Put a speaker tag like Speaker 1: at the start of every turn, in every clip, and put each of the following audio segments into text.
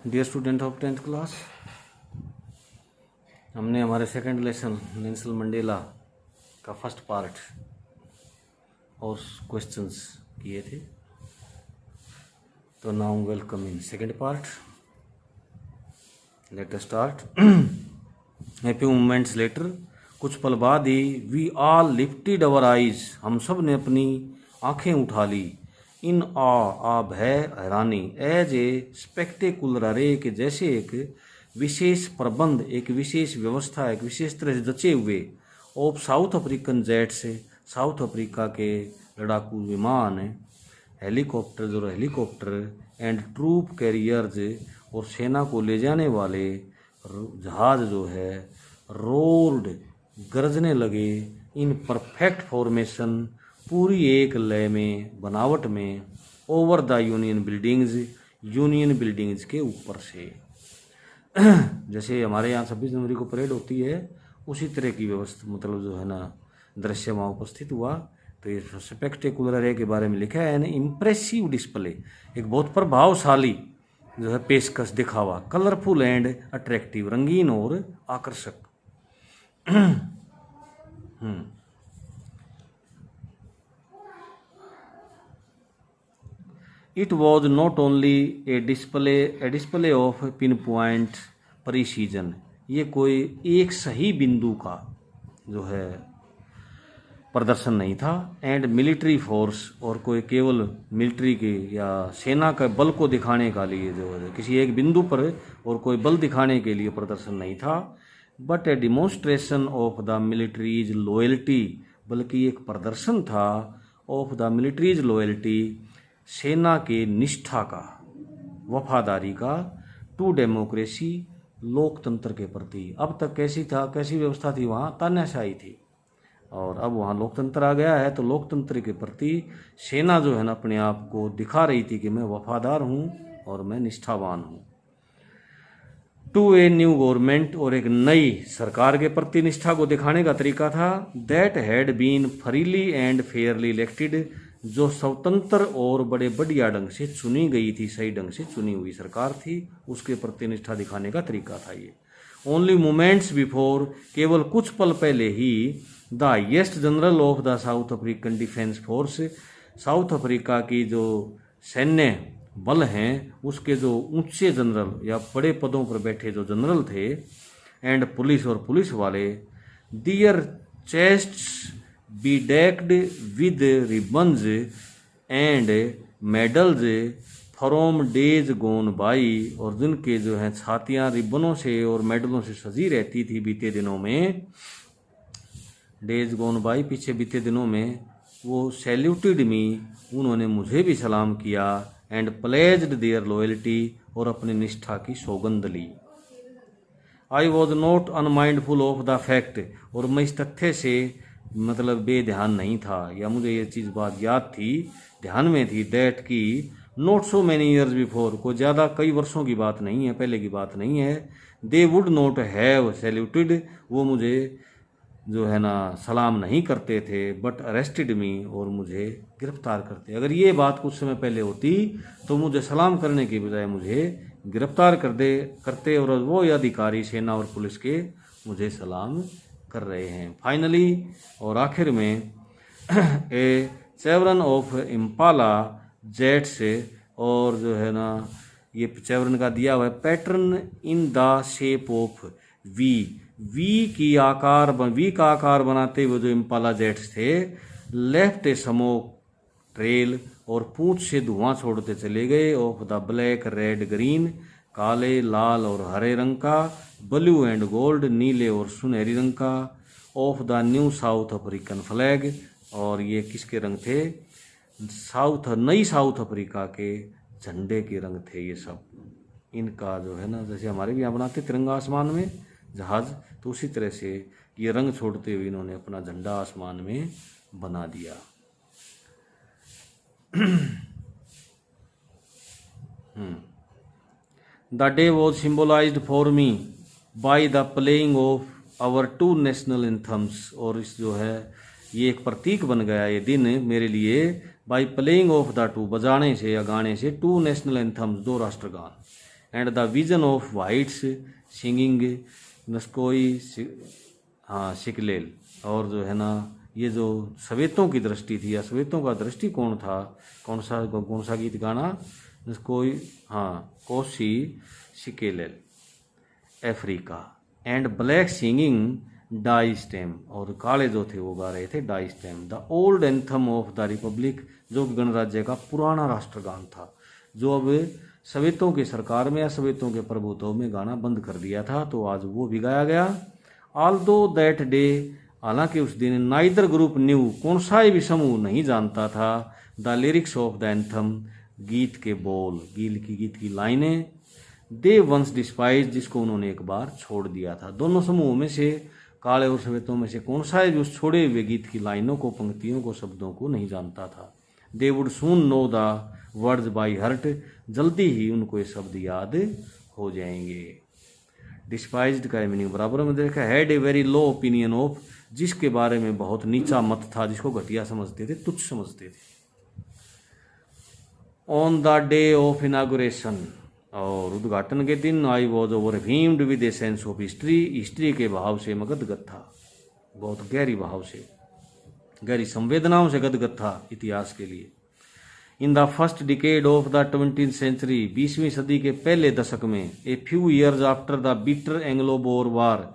Speaker 1: Dear student of 10th class, हमने हमारे second lesson Nelson Mandela का फर्स्ट पार्ट और क्वेश्चंस किए थे। तो now welcome in second part. Let us start. A few moments later, कुछ पल बाद ही, we all lifted our eyes, हम सब ने अपनी आंखें उठा ली। इन आ भय हैरानी, एज ए स्पेक्टेकुलर अरे, के जैसे एक विशेष प्रबंध, एक विशेष व्यवस्था, एक विशेष तरह से जचे हुए of south African jets, south Africa के लड़ाकू विमान, हेलीकॉप्टर और हेलीकॉप्टर, एंड ट्रूप कैरियर्स, और सेना को ले जाने वाले जहाज जो है, रोल्ड, गरजने लगे, इन परफेक्ट फॉर्मेशन, पूरी एक लय में, बनावट में, over the union buildings, union buildings के ऊपर से। जैसे हमारे यहाँ 26 जनवरी को परेड होती है, उसी तरह की व्यवस्था, मतलब जो है ना, दृश्य वहाँ उपस्थित हुआ। तो ये स्पेक्टेकुलर अरे के बारे में लिखा है, एन इम्प्रेसिव डिस्प्ले, एक बहुत प्रभावशाली जो है पेशकश, दिखावा, कलरफुल एंड अट्रैक्टिव, रंगीन और आकर्षक। It was not only a display of pinpoint precision, ये कोई एक सही बिंदु का जो है प्रदर्शन नहीं था, एंड मिलिट्री फोर्स, और कोई केवल मिलिट्री के या सेना का बल को दिखाने का लिए जो है किसी एक बिंदु पर और कोई बल दिखाने के लिए प्रदर्शन नहीं था, but A demonstration of the militaries loyalty, बल्कि एक प्रदर्शन था ऑफ द मिलिट्रीज लॉयल्टी, सेना के निष्ठा का, वफादारी का, टू डेमोक्रेसी, लोकतंत्र के प्रति। अब तक कैसी व्यवस्था थी वहाँ? तानाशाही थी, और अब वहाँ लोकतंत्र आ गया है। तो लोकतंत्र के प्रति सेना जो है ना, अपने आप को दिखा रही थी कि मैं वफादार हूँ और मैं निष्ठावान हूँ। टू ए न्यू गवर्नमेंट, और एक नई सरकार के प्रति निष्ठा को दिखाने का तरीका था, that had been freely and fairly elected, जो स्वतंत्र और बड़े बढ़िया ढंग से चुनी गई थी, सही ढंग से चुनी हुई सरकार थी, उसके प्रति निष्ठा दिखाने का तरीका था ये। ओनली मोमेंट्स बिफोर, केवल कुछ पल पहले ही, the highest general of the South African defence force, South Africa की जो सैन्य बल हैं, उसके जो ऊंचे जनरल या बड़े पदों पर बैठे जो जनरल थे, एंड पुलिस, और पुलिस वाले, दियर चेस्ट्स bedecked with ribbons and medals from days gone by, और जिनके जो है छातियां रिबनों से और मेडलों से सजी रहती थी बीते दिनों में, डेज गोन बाई, पीछे बीते दिनों में, वो सैल्यूटेड मी, उन्होंने मुझे भी सलाम किया, एंड प्लेज्ड देयर लॉयल्टी, और अपनी निष्ठा की सौगंध ली। I was not unmindful of the fact, और मैं इस तथ्य से मतलब बेध्यान नहीं था, या मुझे ये चीज़ बात याद थी, ध्यान में थी, दैट की not so many years before, को ज़्यादा कई वर्षों की बात नहीं है, पहले की बात नहीं है, they would not have saluted, वो मुझे जो है ना सलाम नहीं करते थे, बट अरेस्टेड मी, और मुझे गिरफ्तार करते। अगर ये बात कुछ समय पहले होती तो मुझे सलाम करने के बजाय मुझे गिरफ्तार करते, और वो अधिकारी सेना और पुलिस के मुझे सलाम कर रहे हैं। फाइनली, और आखिर में, ए चेवरन ऑफ इम्पाला जेट्स, और जो है ना ये चेवरन का दिया हुआ है pattern, in the shape of V का आकार बनाते हुए जो इम्पाला जेट्स थे, लेफ्ट ए स्मोक ट्रेल, और पूंछ से धुआं छोड़ते चले गए, of the black red green, काले, लाल और हरे रंग का, ब्लू एंड गोल्ड, नीले और सुनहरी रंग का, of the new south African flag, और ये किसके रंग थे? नई साउथ अफ्रीका के झंडे के रंग थे ये सब। इनका जो है ना, जैसे हमारे भी यहाँ बनाते तिरंगा आसमान में जहाज, तो उसी तरह से ये रंग छोड़ते हुए इन्होंने अपना झंडा आसमान में बना दिया। The day was symbolized for me by the playing of our two national anthems, और इस जो है ये एक प्रतीक बन गया ये दिन मेरे लिए, by playing of the two, बजाने से या गाने से, two national anthems, दो राष्ट्रगान, and the vision of whites singing नस्कोई सिकलेल। और जो है ना, ये जो श्वेतों की दृष्टि थी या श्वेतों का दृष्टिकोण था, कौन सा गीत गाना, कोई Nkosi Sikelel' iAfrika. And black singing Die Stem, और काले जो थे वो गा रहे थे Die Stem. The old anthem of the republic, जो कि गणराज्य का पुराना राष्ट्रगान था, जो अब श्वेतों की सरकार में या श्वेतों के प्रभुत्व में गाना बंद कर दिया था, तो आज वो भी गाया गया। ऑल्दो दैट डे, हालांकि उस दिन नाइदर ग्रुप न्यू, कौन सा भी समूह नहीं जानता था, the lyrics of the anthem, गीत के बोल, गीत की लाइनें, दे वंस डिस्पाइज, जिसको उन्होंने एक बार छोड़ दिया था। दोनों समूहों में से, काले और श्वेतों में से कौन सा भी उस छोड़े हुए गीत की लाइनों को, पंक्तियों को, शब्दों को नहीं जानता था। They would soon know the words by heart, जल्दी ही उनको ये शब्द याद हो जाएंगे। डिस्पाइज्ड का मीनिंग बराबर में देखा, had a very low opinion of, जिसके बारे में बहुत नीचा मत था, जिसको घटिया समझते थे, तुच्छ समझते थे। On the day of inauguration, और उद्घाटन के दिन, I was overwhelmed with a sense of history, history के भाव से मैं गदगद था, बहुत गहरी भाव से, गहरी संवेदनाओं से गदगद था इतिहास के लिए। In the first decade of the 20th century, 20वीं सदी के पहले दशक में, a few years after the bitter Anglo Boer war,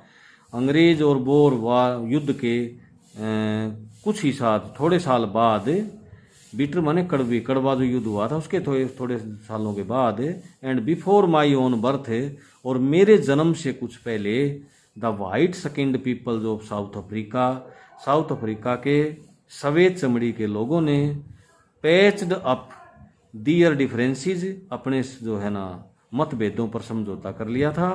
Speaker 1: अंग्रेज और बोर वार युद्ध के कुछ ही साथ, थोड़े साल बाद, बिटर माने कड़वी, कड़वा जो युद्ध हुआ था उसके थोड़े सालों के बाद, and before my own birth, और मेरे जन्म से कुछ पहले, the white skinned people of south Africa, south Africa के सफ़ेद चमड़ी के लोगों ने, पैच्ड अप दियर डिफरेंसेस, अपने जो है ना मतभेदों पर समझौता कर लिया था।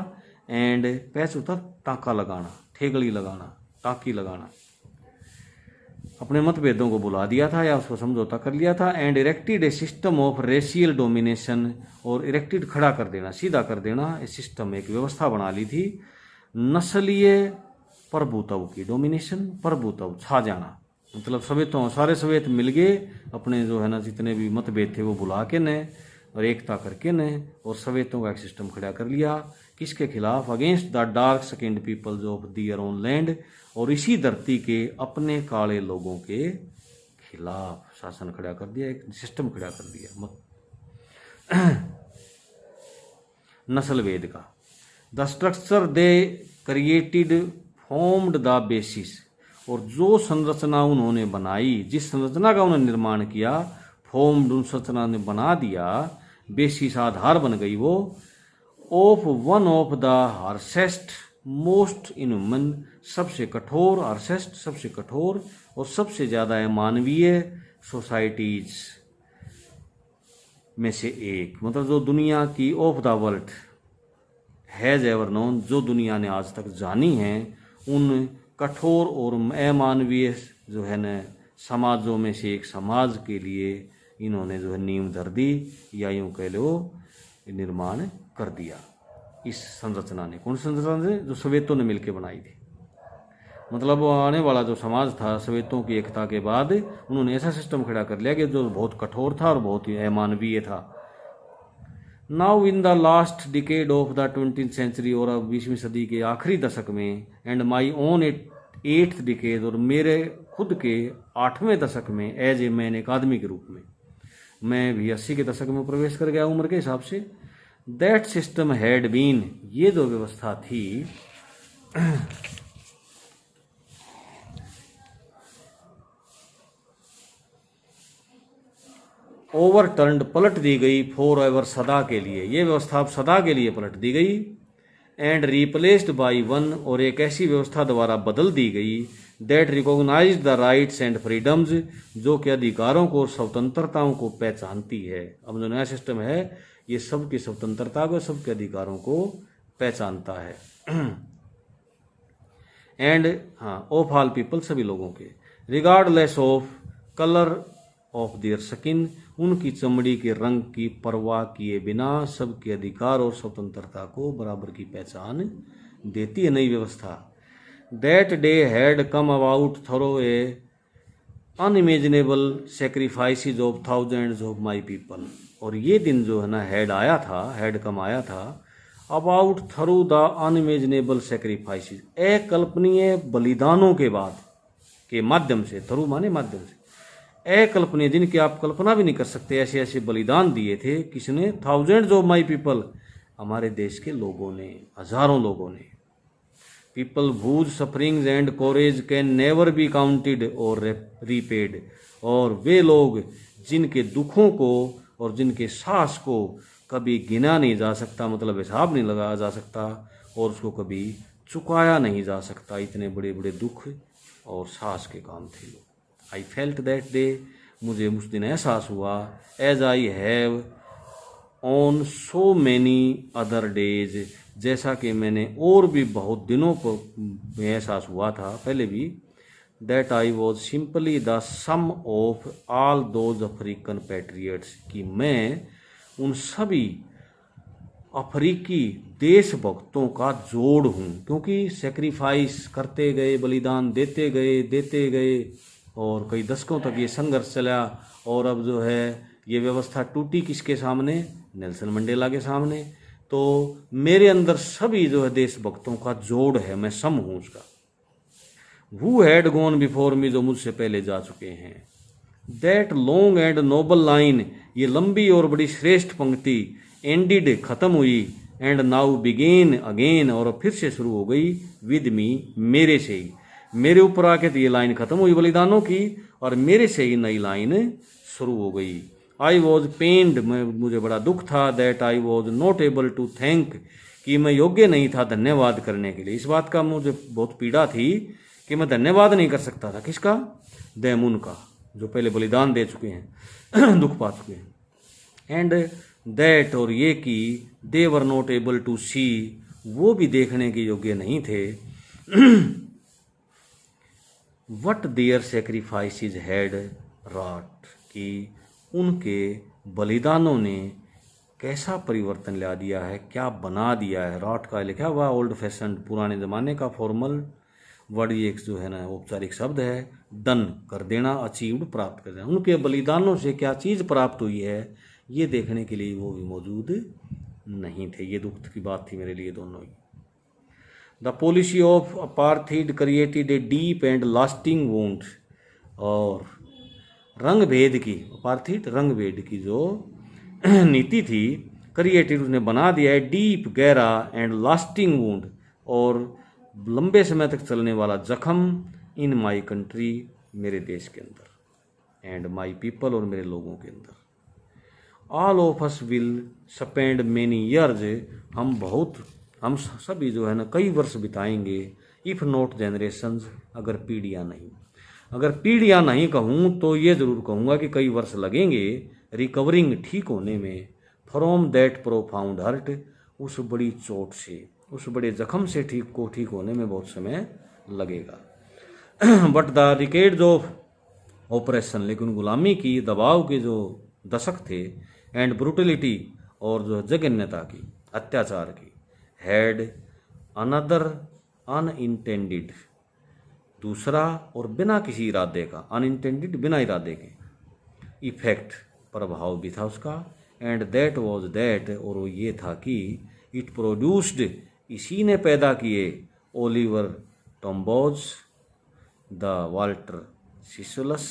Speaker 1: एंड पैच होता टाँका लगाना, ठेगड़ी लगाना, टाँकी लगाना, अपने मतभेदों को बुला दिया था या उसको समझौता कर लिया था। And erected A system of racial domination, और इरेक्टेड खड़ा कर देना, सीधा कर देना, ए सिस्टम, एक व्यवस्था बना ली थी नस्लीय प्रभुत्व की, डोमिनेशन प्रभुत्व, छा जाना, मतलब श्वेतों, सारे श्वेत मिल गए, अपने जो है ना जितने भी मतभेद थे वो बुला के ने और एकता करके ने, और श्वेतों का एक सिस्टम खड़ा कर लिया। किसके खिलाफ? Against the dark skinned peoples of their own land, और इसी धरती के अपने काले लोगों के खिलाफ शासन खड़ा कर दिया, एक सिस्टम खड़ा कर दिया नस्लवेद का। The structure they created formed the basis, और जो संरचना उन्होंने बनाई, जिस संरचना का उन्होंने निर्माण किया, फॉर्म्ड, उन संरचना ने बना दिया, बेसिस आधार बन गई वो, of one of the harshest most inhuman, सबसे कठोर, हार्सेस्ट सबसे कठोर और सबसे ज़्यादा मानवीय सोसाइटीज में से एक, मतलब जो दुनिया की of the world has ever known, जो दुनिया ने आज तक जानी है, उन कठोर और अमानवीय जो है न समाजों में से एक समाज के लिए इन्होंने जो है नींव धर दी, या यूँ कह लो निर्माण कर दिया इस संरचना ने। कौन संरचना ने? जो श्वेतों ने मिलकर बनाई थी। मतलब आने वाला जो समाज था श्वेतों की एकता के बाद, उन्होंने ऐसा सिस्टम खड़ा कर लिया कि जो बहुत कठोर था और बहुत ही अमानवीय था। Now in the last decade of the 20th century, और अब 20वीं सदी के आखिरी दशक में, and my own 8th decade, और मेरे खुद के 8वें दशक में, एज ए मैन, एक आदमी के रूप में, मैं भी 80 के दशक में प्रवेश कर गया उम्र के हिसाब से। दैट सिस्टम हैड बीन, ये जो व्यवस्था थी ओवरटर्न्ड, पलट दी गई, फॉर एवर, सदा के लिए, ये व्यवस्था अब सदा के लिए पलट दी गई। एंड रिप्लेस्ड बाई वन, और एक ऐसी व्यवस्था द्वारा बदल दी गई, that recognise the rights and freedoms, जो कि अधिकारों को और स्वतंत्रताओं को पहचानती है। अब जो नया सिस्टम है ये सबकी स्वतंत्रता को, सबके अधिकारों को पहचानता है। एंड ऑफ ऑल पीपल, सभी लोगों के, regardless of colour of their skin, उनकी चमड़ी के रंग की परवाह किए बिना सबके अधिकार और स्वतंत्रता को बराबर की पहचान देती है नई व्यवस्था। That day had come about through a unimaginable सेक्रीफाइसेज of thousands of my people, और ये दिन जो है ना हेड कम आया था about through the unimaginable sacrifices, अकल्पनीय बलिदानों के बाद के माध्यम से, थ्रू माने माध्यम से, अकल्पनीय जिनकी आप कल्पना भी नहीं कर सकते, ऐसे ऐसे बलिदान दिए थे किसने, थाउजेंड्स ऑफ माई पीपल, हमारे देश के लोगों ने, हजारों लोगों ने। People whose sufferings and courage can never be counted or repaid, और वे लोग जिनके दुखों को और जिनके साहस को कभी गिना नहीं जा सकता, मतलब हिसाब नहीं लगाया जा सकता, और उसको कभी चुकाया नहीं जा सकता। इतने बड़े बड़े दुख और साहस के काम थे लोग। आई फेल्ट दैट डे, मुझे उस दिन एहसास हुआ, as I have on so many other days, जैसा कि मैंने और भी बहुत दिनों को एहसास हुआ था पहले भी, that I was simply the sum of all those African patriots, कि मैं उन सभी अफ्रीकी देशभक्तों का जोड़ हूँ। क्योंकि सेक्रीफाइस करते गए, बलिदान देते गए और कई दशकों तक ये संघर्ष चला, और अब जो है ये व्यवस्था टूटी किसके सामने, नेल्सन मंडेला के सामने। तो मेरे अंदर सभी जो है देशभक्तों का जोड़ है, मैं सम हूँ उसका। Who had gone before me, जो मुझसे पहले जा चुके हैं। That long and noble line, ये लंबी और बड़ी श्रेष्ठ पंक्ति, एंडिड खत्म हुई, एंड नाउ बिगेन अगेन, और फिर से शुरू हो गई, विद मी, मेरे से ही। मेरे ऊपर आके तो ये लाइन खत्म हुई बलिदानों की, और मेरे से ही नई लाइन शुरू हो गई। आई वॉज पेन्ड, मुझे बड़ा दुख था, that I was not able to thank, कि मैं योग्य नहीं था धन्यवाद करने के लिए। इस बात का मुझे बहुत पीड़ा थी कि मैं धन्यवाद नहीं कर सकता था। किसका, दैमुन का, जो पहले बलिदान दे चुके हैं दुख पा चुके हैं। एंड दैट, और ये कि they were not able to see, वो भी देखने के योग्य नहीं थे, what their sacrifices had wrought, कि उनके बलिदानों ने कैसा परिवर्तन ला दिया है, क्या बना दिया है। रॉट का लिखा हुआ ओल्ड फैशन, पुराने ज़माने का फॉर्मल वर्ड, ये एक जो है ना औपचारिक शब्द है। डन, कर देना, अचीव्ड, प्राप्त कर देना। उनके बलिदानों से क्या चीज़ प्राप्त हुई है, ये देखने के लिए वो भी मौजूद नहीं थे। ये दुख की बात थी मेरे लिए दोनों ही। The policy of apartheid created a deep and lasting wound, और रंग भेद की, अपार्थीड रंग भेद की जो नीति थी, क्रिएटेड, उसने बना दिया है, डीप, गहरा, एंड लास्टिंग वुंड, और लंबे समय तक चलने वाला जख्म, इन माई कंट्री, मेरे देश के अंदर, एंड माई पीपल, और मेरे लोगों के अंदर। All of us will spend many years, हम सभी जो है ना कई वर्ष बिताएंगे, इफ़ नॉट जनरेशंस, अगर पीढ़ियाँ नहीं, अगर पीढ़ियाँ नहीं कहूँ तो ये ज़रूर कहूँगा कि कई वर्ष लगेंगे रिकवरिंग, ठीक होने में, फ्रॉम दैट प्रोफाउंड हर्ट, उस बड़ी चोट से, उस बड़े जख्म से ठीक होने में बहुत समय लगेगा। But the decades of operation, लेकिन गुलामी की, दबाव के जो दशक थे, एंड ब्रूटलिटी, और जो जघन्यता की, अत्याचार की, हैड अनदर अनइंटेंडेड, दूसरा और बिना किसी इरादे का, अनइंटेंडेड, बिना इरादे के, इफेक्ट, प्रभाव भी था उसका। एंड दैट वॉज दैट, और वो ये था कि इट प्रोड्यूस्ड, इसी ने पैदा किए, Oliver Tambos, the Walter Sisulus,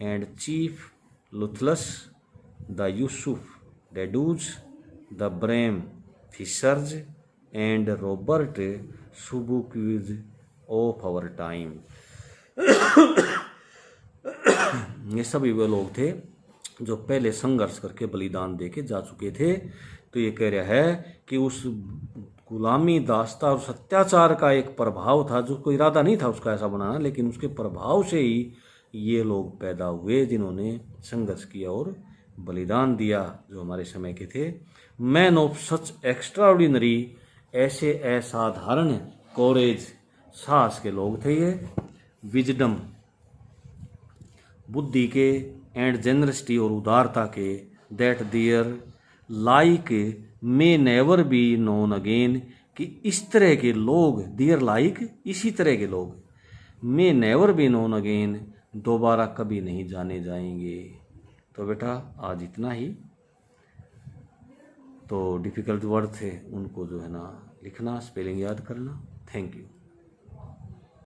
Speaker 1: and chief Luthulis, the Yusuf Dadoos, the Bram Fischers, and Robert Sobukwes of our time. ये सभी वे लोग थे जो पहले संघर्ष करके बलिदान दे के जा चुके थे। तो ये कह रहा है कि उस गुलामी, दास्ता और अत्याचार का एक प्रभाव था, जो कोई इरादा नहीं था उसका ऐसा बनाना, लेकिन उसके प्रभाव से ही ये लोग पैदा हुए जिन्होंने संघर्ष किया और बलिदान दिया, जो हमारे समय के थे। मैन ऑफ सच एक्स्ट्राऑर्डिनरी, ऐसे असाधारण कोरेज, साहस के लोग थे ये, विजडम, बुद्धि के, एंड जेनरसिटी, और उदारता के, that their like may never be known again, कि इस तरह के लोग, देयर लाइक, इसी तरह के लोग, मे नेवर बी नोन अगेन, दोबारा कभी नहीं जाने जाएंगे। तो बेटा आज इतना ही। तो डिफ़िकल्ट वर्ड थे उनको जो है ना लिखना, स्पेलिंग याद करना। Thank you.